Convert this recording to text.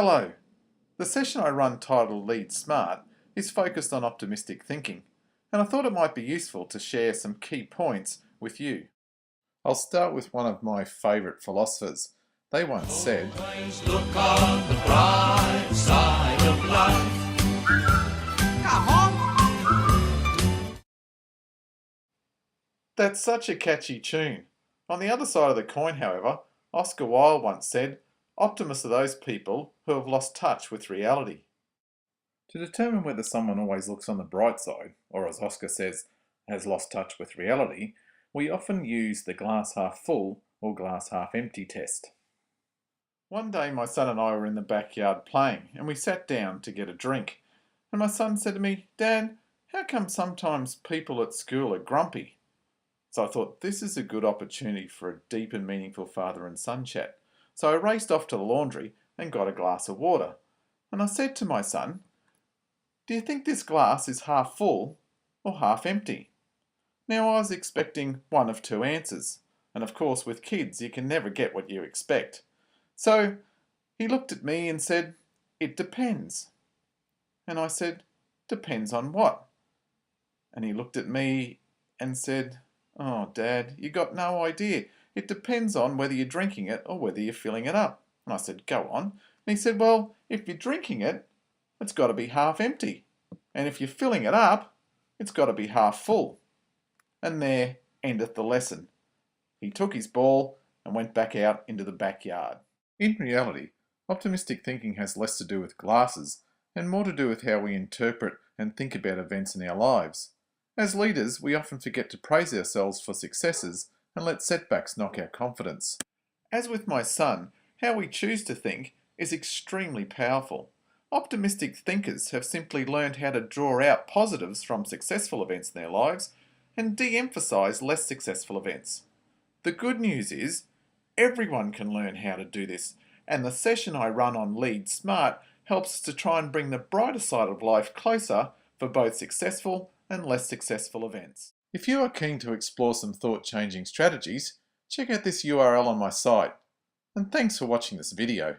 Hello. The session I run titled Lead Smart is focused on optimistic thinking, and I thought it might be useful to share some key points with you. I'll start with one of my favourite philosophers. They once said, "Always look on the bright side of life." Come on! That's such a catchy tune. On the other side of the coin, however, Oscar Wilde once said, optimists are those people who have lost touch with reality. To determine whether someone always looks on the bright side, or as Oscar says, has lost touch with reality, we often use the glass half full or glass half empty test. One day my son and I were in the backyard playing and we sat down to get a drink. And my son said to me, "Dad, how come sometimes people at school are grumpy?" So I thought this is a good opportunity for a deep and meaningful father and son chat. So I raced off to the laundry and got a glass of water. And I said to my son, "Do you think this glass is half full or half empty?" Now I was expecting one of two answers. And of course with kids you can never get what you expect. So he looked at me and said, "It depends." And I said, "Depends on what?" And he looked at me and said, "Oh, Dad, you got no idea. It depends on whether you're drinking it or whether you're filling it up." And I said, "Go on." And he said, "Well, if you're drinking it, it's got to be half empty. And if you're filling it up, it's got to be half full." And there endeth the lesson. He took his ball and went back out into the backyard. In reality, optimistic thinking has less to do with glasses and more to do with how we interpret and think about events in our lives. As leaders, we often forget to praise ourselves for successes and let setbacks knock our confidence. As with my son, how we choose to think is extremely powerful. Optimistic thinkers have simply learned how to draw out positives from successful events in their lives and de-emphasize less successful events. The good news is, everyone can learn how to do this, and the session I run on Lead Smart helps us to try and bring the brighter side of life closer for both successful and less successful events. If you are keen to explore some thought-changing strategies, check out this URL on my site. And thanks for watching this video.